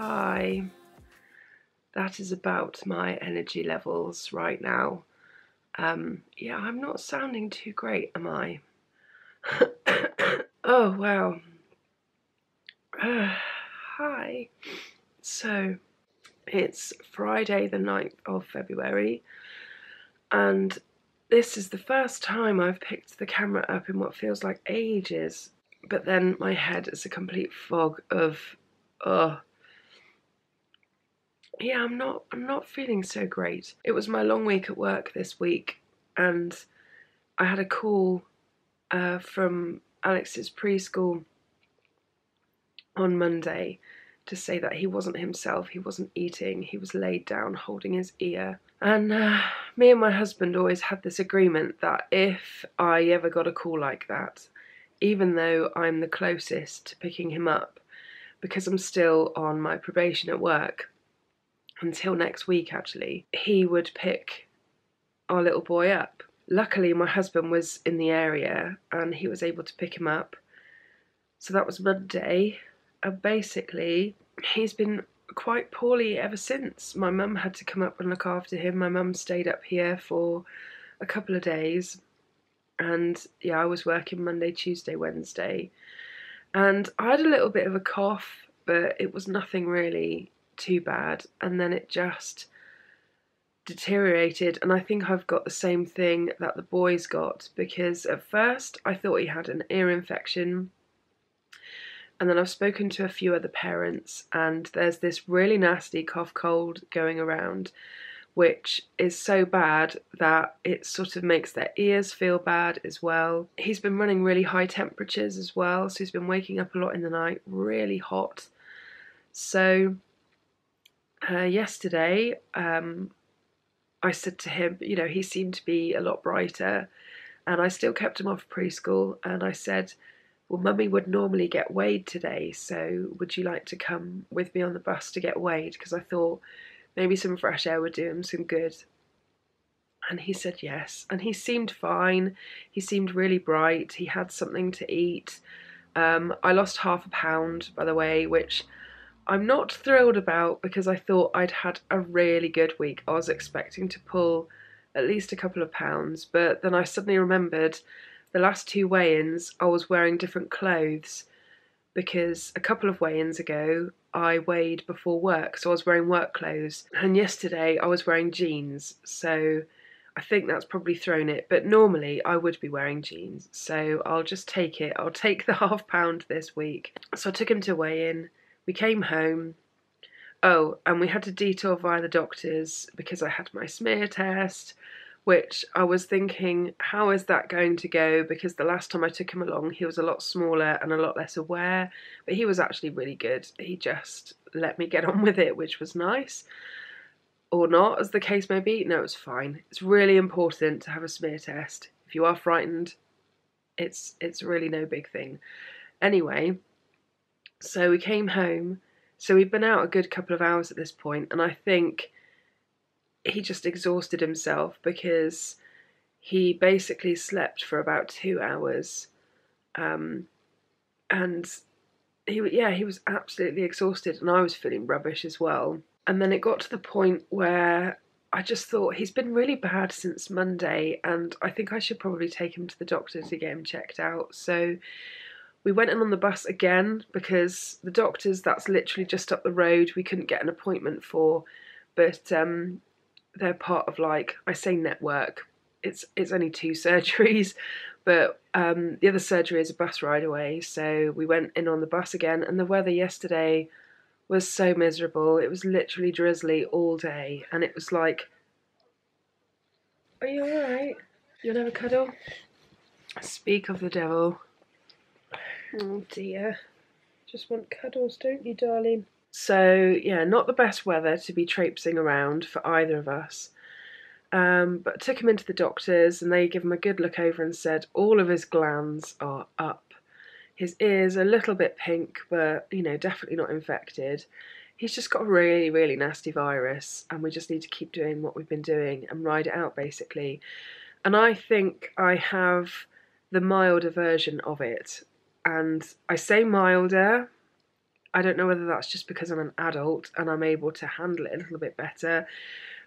Hi. That is about my energy levels right now. Yeah, I'm not sounding too great, am I? Oh, wow. Hi. So, it's Friday the 9th of February, and this is the first time I've picked the camera up in what feels like ages, but then my head is a complete fog of, yeah, I'm not feeling so great. It was my long week at work this week, and I had a call from Alex's preschool on Monday to say that he wasn't himself, he wasn't eating, he was laid down holding his ear. And me and my husband always had this agreement that if I ever got a call like that, even though I'm the closest to picking him up, because I'm still on my probation at work, until next week actually, he would pick our little boy up. Luckily my husband was in the area and he was able to pick him up. So that was Monday, and basically he's been quite poorly ever since. My mum had to come up and look after him. My mum stayed up here for a couple of days, and yeah, I was working Monday, Tuesday, Wednesday, and I had a little bit of a cough, but it was nothing really too bad, and then it just deteriorated, and I think I've got the same thing that the boys got, because at first I thought he had an ear infection, and then I've spoken to a few other parents, and there's this really nasty cough cold going around, which is so bad that it sort of makes their ears feel bad as well. He's been running really high temperatures as well, so he's been waking up a lot in the night, really hot. So yesterday I said to him, you know, he seemed to be a lot brighter, and I still kept him off preschool, and I said, well, Mummy would normally get weighed today, so would you like to come with me on the bus to get weighed? Because I thought maybe some fresh air would do him some good. And he said yes, and he seemed fine. He seemed really bright. He had something to eat. I lost £0.5, by the way, which I'm not thrilled about because I thought I'd had a really good week. I was expecting to pull at least a couple of pounds, but then I suddenly remembered the last two weigh-ins I was wearing different clothes, because a couple of weigh-ins ago I weighed before work, so I was wearing work clothes, and yesterday I was wearing jeans, so I think that's probably thrown it, but normally I would be wearing jeans, so I'll just take it. I'll take the £0.5 this week. So I took him to weigh-in, we came home. Oh, and we had to detour via the doctors because I had my smear test, which I was thinking, how is that going to go? Because the last time I took him along, he was a lot smaller and a lot less aware, but he was actually really good. He just let me get on with it, which was nice. Or not, as the case may be. No, it's fine. It's really important to have a smear test. If you are frightened, it's really no big thing. Anyway, so we came home. So we'd been out a good couple of hours at this point, and I think he just exhausted himself because he basically slept for about 2 hours, and he was absolutely exhausted, and I was feeling rubbish as well. And then it got to the point where I just thought, he's been really bad since Monday, and I think I should probably take him to the doctor to get him checked out. So we went in on the bus again, because the doctors, that's literally just up the road, we couldn't get an appointment for, but they're part of, like, I say network, it's only 2 surgeries, but the other surgery is a bus ride away. So we went in on the bus again, and the weather yesterday was so miserable. It was literally drizzly all day, and it was like, are you alright? You'll have a cuddle? Speak of the devil. Oh dear. Just want cuddles, don't you, darling? So yeah, not the best weather to be traipsing around for either of us. But took him into the doctors, and they give him a good look over and said all of his glands are up. His ears are a little bit pink, but you know, definitely not infected. He's just got a really, really nasty virus, and we just need to keep doing what we've been doing and ride it out, basically. And I think I have the milder version of it. And I say milder, I don't know whether that's just because I'm an adult and I'm able to handle it a little bit better,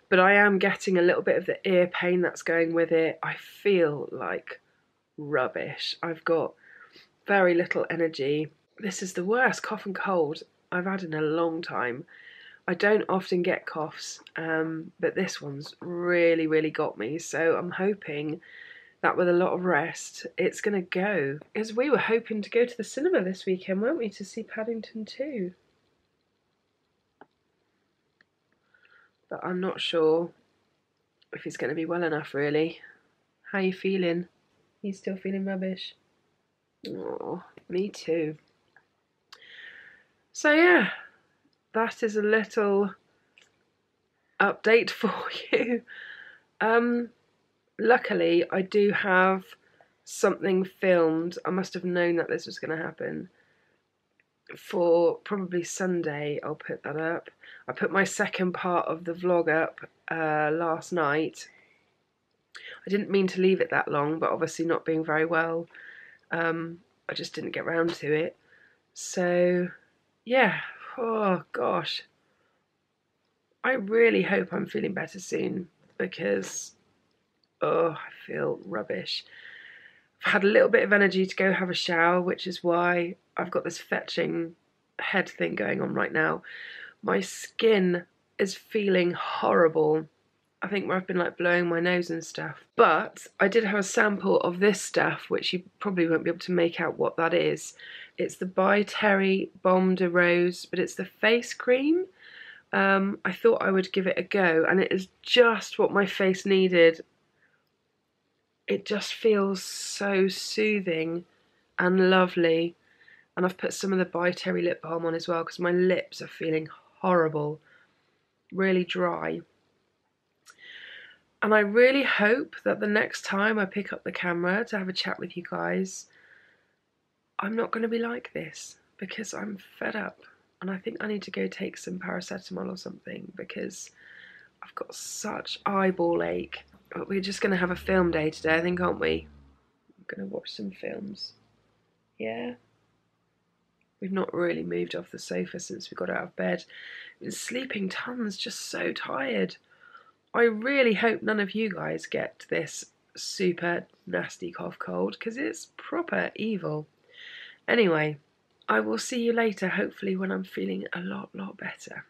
but I am getting a little bit of the ear pain that's going with it. I feel like rubbish. I've got very little energy. This is the worst cough and cold I've had in a long time. I don't often get coughs, but this one's really, really got me. So I'm hoping that with a lot of rest, it's going to go. Because we were hoping to go to the cinema this weekend, weren't we, to see Paddington 2? But I'm not sure if it's going to be well enough, really. How are you feeling? You still feeling rubbish? Oh, me too. So yeah, that is a little update for you. Luckily, I do have something filmed. I must have known that this was going to happen. For probably Sunday, I'll put that up. I put my second part of the vlog up last night. I didn't mean to leave it that long, but obviously not being very well, I just didn't get round to it. So, yeah, oh gosh. I really hope I'm feeling better soon because, oh, I feel rubbish. I've had a little bit of energy to go have a shower, which is why I've got this fetching head thing going on right now. My skin is feeling horrible. I think where I've been like blowing my nose and stuff. But I did have a sample of this stuff, which you probably won't be able to make out what that is. It's the By Terry Balm de Rose, but it's the face cream. I thought I would give it a go, and it is just what my face needed. It just feels so soothing and lovely. And I've put some of the By Terry lip balm on as well because my lips are feeling horrible, really dry. And I really hope that the next time I pick up the camera to have a chat with you guys, I'm not going to be like this, because I'm fed up. And I think I need to go take some paracetamol or something because I've got such eyeball ache. But we're just going to have a film day today, I think, aren't we? I'm going to watch some films. Yeah. We've not really moved off the sofa since we got out of bed. I've been sleeping tons, just so tired. I really hope none of you guys get this super nasty cough cold because it's proper evil. Anyway, I will see you later, hopefully when I'm feeling a lot better.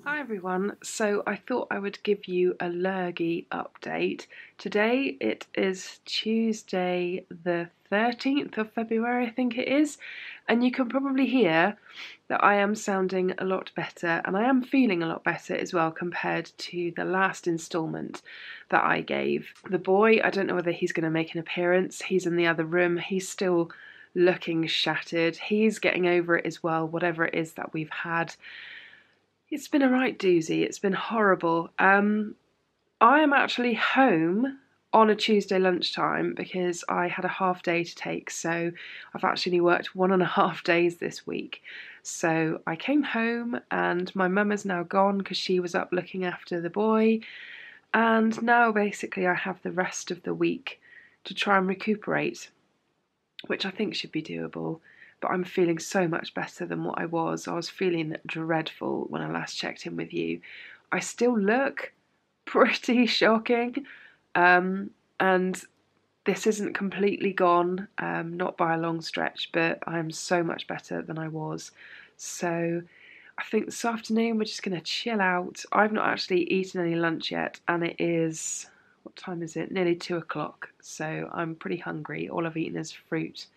Hi everyone, so I thought I would give you a lurgy update. Today it is Tuesday the 13th of February, I think it is, and you can probably hear that I am sounding a lot better and I am feeling a lot better as well compared to the last instalment that I gave. The boy, I don't know whether he's going to make an appearance. He's in the other room. He's still looking shattered. He's getting over it as well, whatever it is that we've had. It's been a right doozy. It's been horrible. I am actually home on a Tuesday lunchtime because I had a half day to take, so I've actually worked 1.5 days this week. So I came home and my mum is now gone because she was up looking after the boy, and now basically I have the rest of the week to try and recuperate, which I think should be doable. But I'm feeling so much better than what I was. I was feeling dreadful when I last checked in with you. I still look pretty shocking, and this isn't completely gone, not by a long stretch, but I'm so much better than I was. So I think this afternoon we're just going to chill out. I've not actually eaten any lunch yet, and it is, what time is it? Nearly 2 o'clock, so I'm pretty hungry. All I've eaten is fruit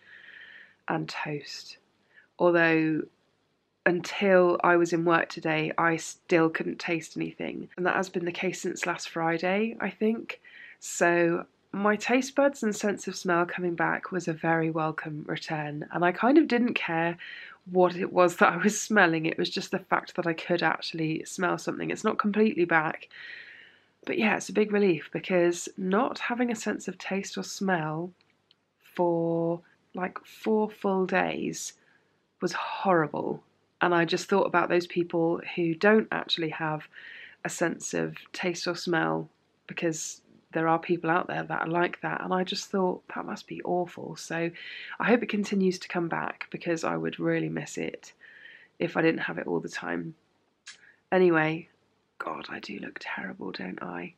and toast. Although, until I was in work today, I still couldn't taste anything. And that has been the case since last Friday, I think. So my taste buds and sense of smell coming back was a very welcome return. And I kind of didn't care what it was that I was smelling. It was just the fact that I could actually smell something. It's not completely back. But yeah, it's a big relief, because not having a sense of taste or smell for like 4 full days was horrible. And I just thought about those people who don't actually have a sense of taste or smell, because there are people out there that are like that, and I just thought that must be awful. So I hope it continues to come back, because I would really miss it if I didn't have it all the time. Anyway, God, I do look terrible, don't I?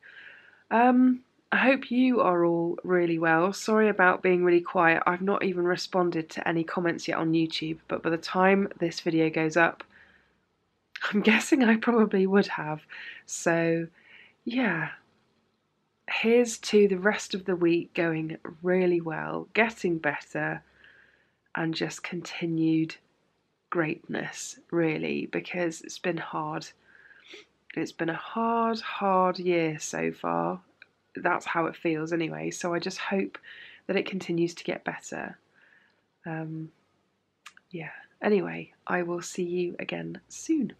I hope you are all really well. Sorry about being really quiet. I've not even responded to any comments yet on YouTube, but by the time this video goes up, I'm guessing I probably would have. So yeah, here's to the rest of the week going really well, getting better, and just continued greatness, really, because it's been hard. It's been a hard year so far. That's how it feels anyway, so I just hope that it continues to get better. Yeah, anyway, I will see you again soon.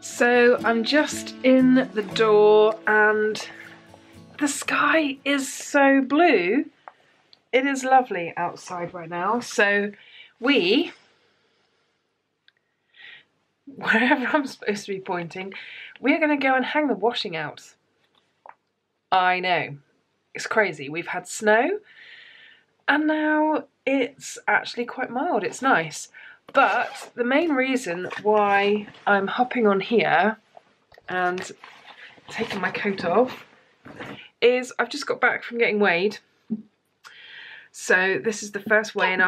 So I'm just in the door and the sky is so blue. It is lovely outside right now. So wherever I'm supposed to be pointing, we're going to go and hang the washing out. I know, it's crazy. We've had snow and now it's actually quite mild. It's nice. But the main reason why I'm hopping on here and taking my coat off is I've just got back from getting weighed. So this is the first weigh-in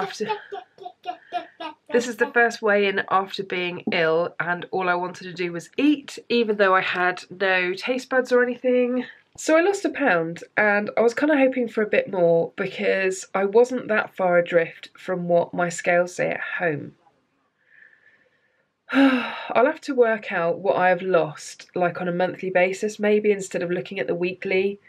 after being ill, and all I wanted to do was eat, even though I had no taste buds or anything. So I lost 1 pound, and I was kind of hoping for a bit more, because I wasn't that far adrift from what my scales say at home. I'll have to work out what I have lost, like on a monthly basis maybe, instead of looking at the weekly,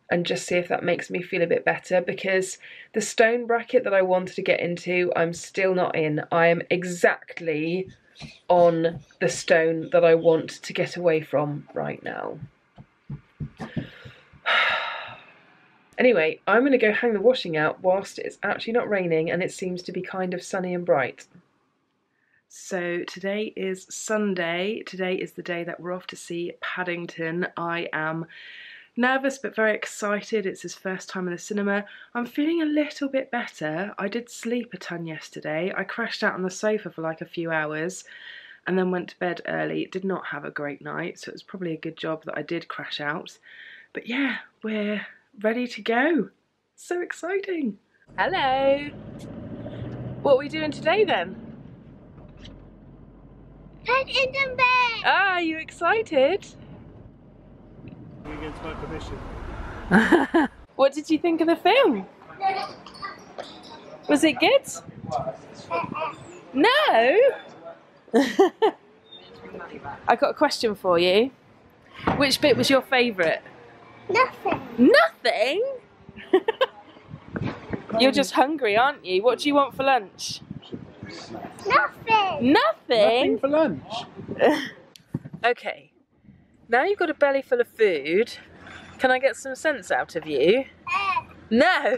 and just see if that makes me feel a bit better, because the stone bracket that I wanted to get into, I'm still not in. I am exactly on the stone that I want to get away from right now. Anyway, I'm going to go hang the washing out whilst it's actually not raining and it seems to be kind of sunny and bright. So today is Sunday. Today is the day that we're off to see Paddington. I am nervous but very excited. It's his first time in the cinema. I'm feeling a little bit better. I did sleep a ton yesterday. I crashed out on the sofa for like a few hours and then went to bed early. Did not have a great night, so it was probably a good job that I did crash out. But yeah, we're ready to go. So exciting. Hello. What are we doing today then? Paddington Bear! Ah, are you excited? You're against my permission. What did you think of the film? Was it good? No? I got a question for you. Which bit was your favourite? Nothing. Nothing? You're just hungry, aren't you? What do you want for lunch? Nothing. Nothing? Nothing for lunch. Okay, Now you've got a belly full of food. Can I get some sense out of you? No!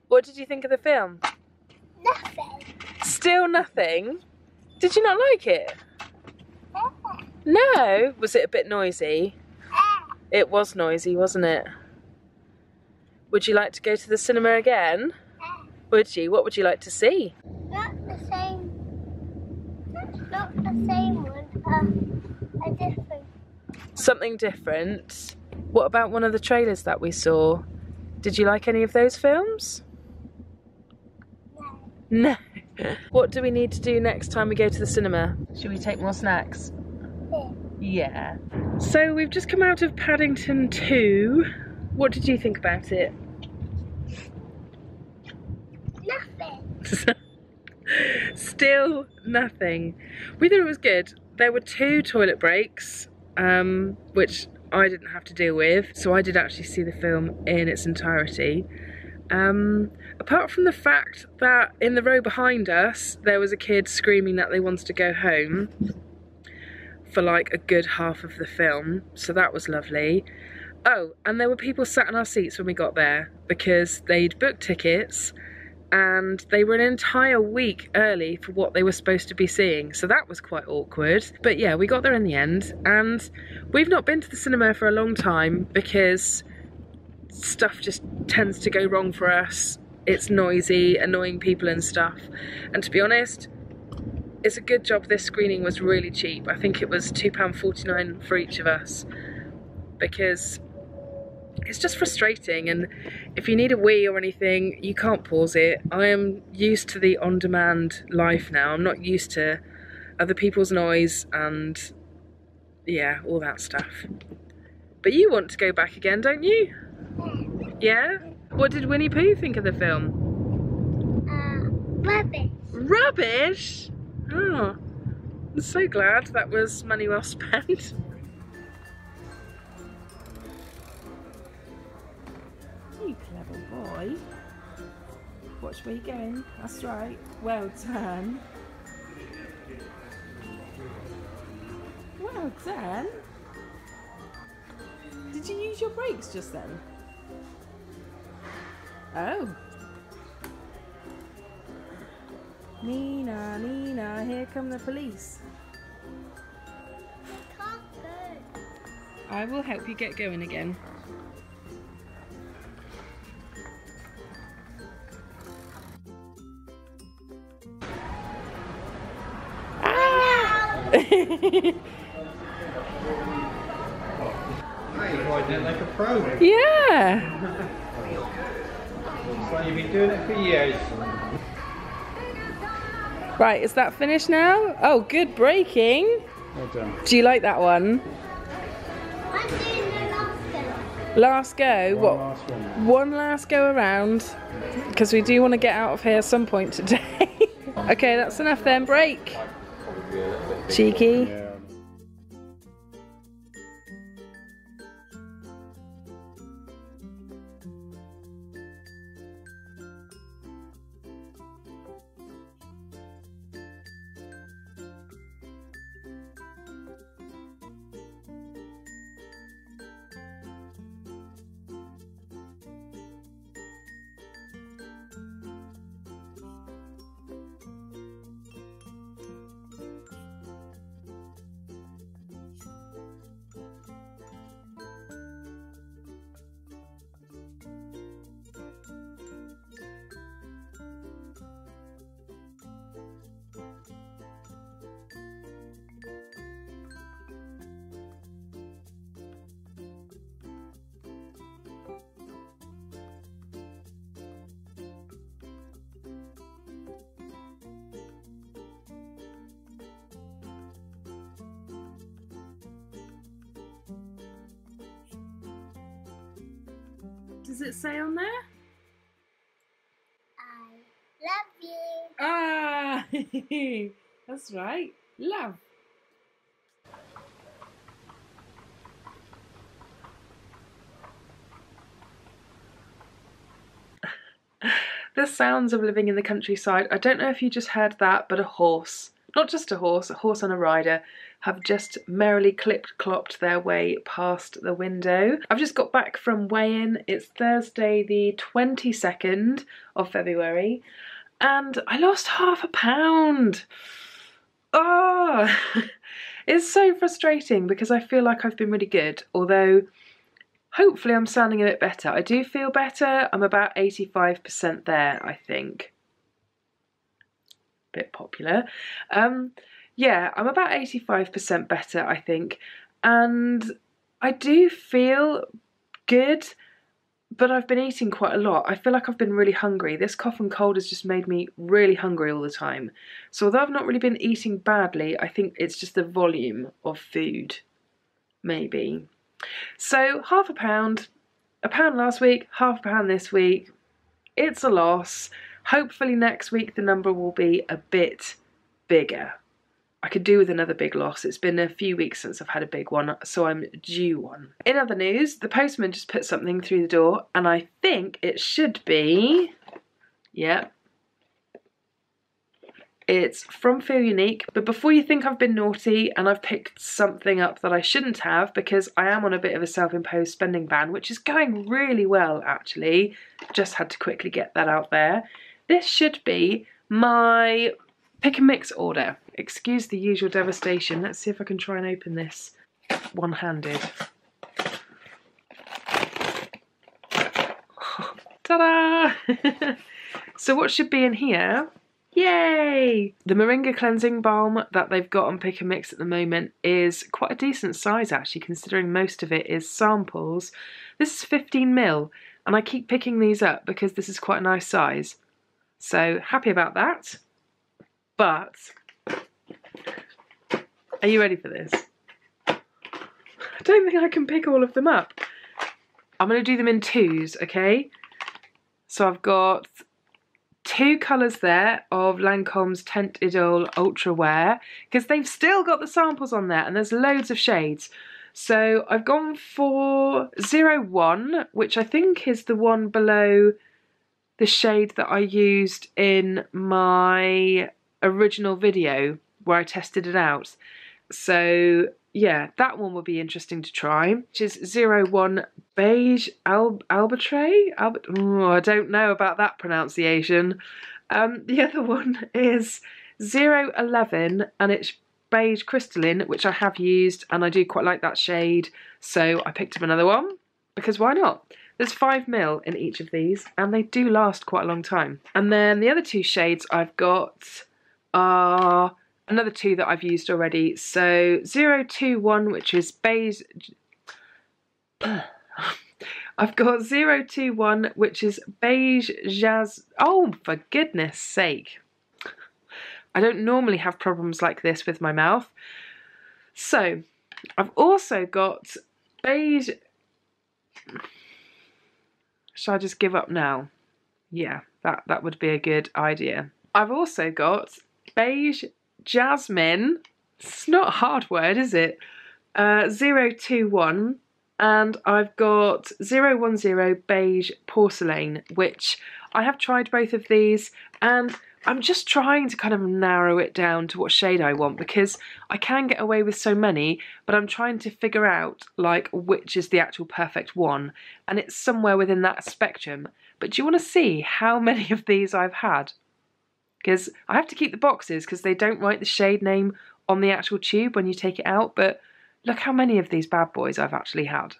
What did you think of the film? Nothing. Still nothing? Did you not like it? No? Was it a bit noisy? It was noisy, wasn't it? Would you like to go to the cinema again? Would you? What would you like to see? Not the same. Not the same one. A different. Something different? What about one of the trailers that we saw? Did you like any of those films? No. No. What do we need to do next time we go to the cinema? Should we take more snacks? Yeah. So we've just come out of Paddington 2. What did you think about it? Nothing. Still nothing. We thought it was good. There were 2 toilet breaks, which I didn't have to deal with, so I did actually see the film in its entirety. Apart from the fact that in the row behind us there was a kid screaming that they wanted to go home for like a good half of the film, so that was lovely. Oh, and there were people sat in our seats when we got there because they'd booked tickets and they were an entire week early for what they were supposed to be seeing, so that was quite awkward. But yeah, we got there in the end, and we've not been to the cinema for a long time because stuff just tends to go wrong for us. It's noisy, annoying people and stuff, and to be honest, it's a good job this screening was really cheap. I think it was £2.49 for each of us, because it's just frustrating, and if you need a wee or anything, you can't pause it. I am used to the on-demand life now. I'm not used to other people's noise and yeah, all that stuff. But you want to go back again, don't you? Yeah? What did Winnie Pooh think of the film? Rubbish. Rubbish? Oh, I'm so glad. That was money well spent. You clever boy. Watch where you're going. That's right. Well done. Well done. Did you use your brakes just then? Oh. Nina, Nina, here come the police. Can't go. I will help you get going again. Ah! You're riding it like a pro. Yeah. So you've been doing it for years. Right, is that finished now? Oh, good braking. Well done. Do you like that one? I'm doing the last go. Last go? What? Last one. One last go around, because we do want to get out of here at some point today. Okay, that's enough then. Brake. Cheeky. Yeah. Does it say on there? I love you. Ah, that's right. Love. The sounds of living in the countryside. I don't know if you just heard that, but a horse, not just a horse on a rider, have just merrily clipped-clopped their way past the window. I've just got back from weigh-in. It's Thursday the 22nd of February and I lost £0.5 pound. Oh, it's so frustrating because I feel like I've been really good, although hopefully I'm sounding a bit better. I do feel better. I'm about 85% there, I think. Bit popular. Yeah, I'm about 85% better, I think. And I do feel good, but I've been eating quite a lot. I feel like I've been really hungry. This cough and cold has just made me really hungry all the time. So although I've not really been eating badly, I think it's just the volume of food, maybe. So £0.5 pound, £1 pound last week, £0.5 pound this week. It's a loss. Hopefully next week the number will be a bit bigger. I could do with another big loss. It's been a few weeks since I've had a big one, so I'm due one. In other news, the postman just put something through the door, and I think it should be, yeah, it's from Feel Unique. But before you think I've been naughty and I've picked something up that I shouldn't have, because I am on a bit of a self-imposed spending ban, which is going really well actually, just had to quickly get that out there. This should be my pick and mix order. Excuse the usual devastation. Let's see if I can try and open this one-handed. Ta-da! So what should be in here? Yay! The Moringa cleansing balm that they've got on pick and mix at the moment is quite a decent size actually, considering most of it is samples. This is 15ml, and I keep picking these up because this is quite a nice size. So happy about that. But are you ready for this? I don't think I can pick all of them up. I'm going to do them in twos, okay? So I've got 2 colours there of Lancome's Teint Idole Ultra Wear, because they've still got the samples on there and there's loads of shades. So I've gone for 01, which I think is the one below the shade that I used in my original video where I tested it out. So yeah, that one will be interesting to try, which is 01 Beige Albatray? Oh, I don't know about that pronunciation. The other one is 011 and it's Beige Crystalline, which I have used and I do quite like that shade, so I picked up another one because why not? There's 5ml in each of these and they do last quite a long time. And then the other 2 shades I've got are another 2 that I've used already. So 021, which is beige. I've got 021, which is beige jazz. Oh, for goodness sake. I don't normally have problems like this with my mouth. So I've also got beige. Shall I just give up now? Yeah, that would be a good idea. I've also got beige jasmine. It's not a hard word, is it? 021, and I've got 010 beige porcelain, which I have tried both of these and I'm just trying to kind of narrow it down to what shade I want, because I can get away with so many, but I'm trying to figure out like which is the actual perfect one, and it's somewhere within that spectrum. But do you want to see how many of these I've had? Because I have to keep the boxes because they don't write the shade name on the actual tube when you take it out, but look how many of these bad boys I've actually had.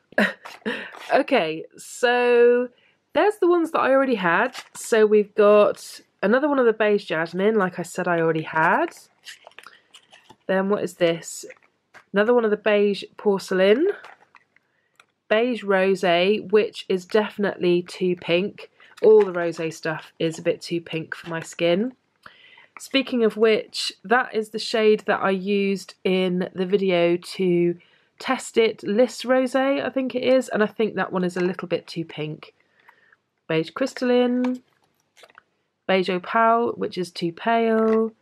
Okay, so there's the ones that I already had. So we've got another one of the beige jasmine, like I said I already had. Then what is this? Another one of the beige porcelain. Beige rosé, which is definitely too pink. All the rosé stuff is a bit too pink for my skin. Speaking of which, that is the shade that I used in the video to test it. Liss Rosé, I think it is, and I think that one is a little bit too pink. Beige Crystalline, Beige Opal, which is too pale,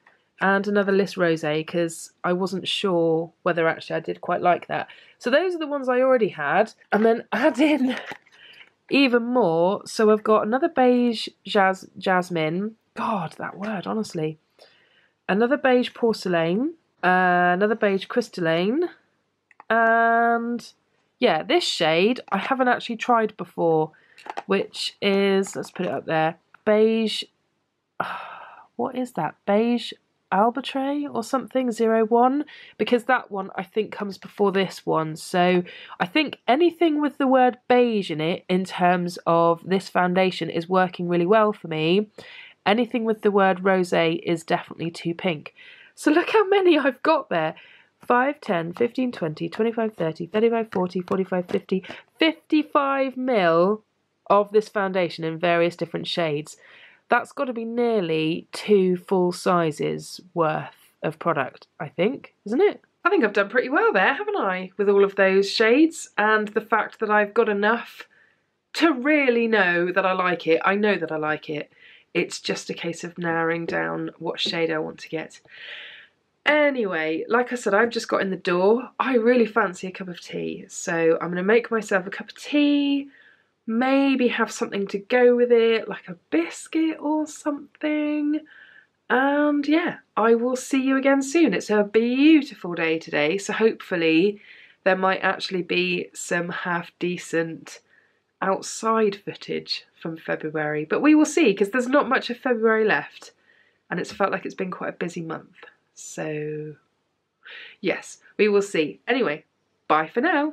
and another Liss Rosé, because I wasn't sure whether actually I did quite like that. So those are the ones I already had, and then add in even more. So I've got another beige jasmine. God, that word, honestly. Another beige porcelain. Another beige crystalline. And yeah, this shade I haven't actually tried before, which is, let's put it up there, beige, what is that? Beige Albatray or something, 01, because that one I think comes before this one. So I think anything with the word beige in it in terms of this foundation is working really well for me. Anything with the word rosé is definitely too pink. So look how many I've got there. 5, 10, 15, 20, 25, 30, 35, 40, 45, 50, 55 mil of this foundation in various different shades. That's got to be nearly 2 full sizes worth of product, I think, isn't it? I think I've done pretty well there, haven't I, with all of those shades, and the fact that I've got enough to really know that I like it. I know that I like it. It's just a case of narrowing down what shade I want to get. Anyway, like I said, I've just got in the door. I really fancy a cup of tea, so I'm going to make myself a cup of tea, maybe have something to go with it, like a biscuit or something. And yeah, I will see you again soon. It's a beautiful day today, so hopefully there might actually be some half decent outside footage from February, but we will see, because there's not much of February left and it's felt like it's been quite a busy month. So yes, we will see. Anyway, bye for now.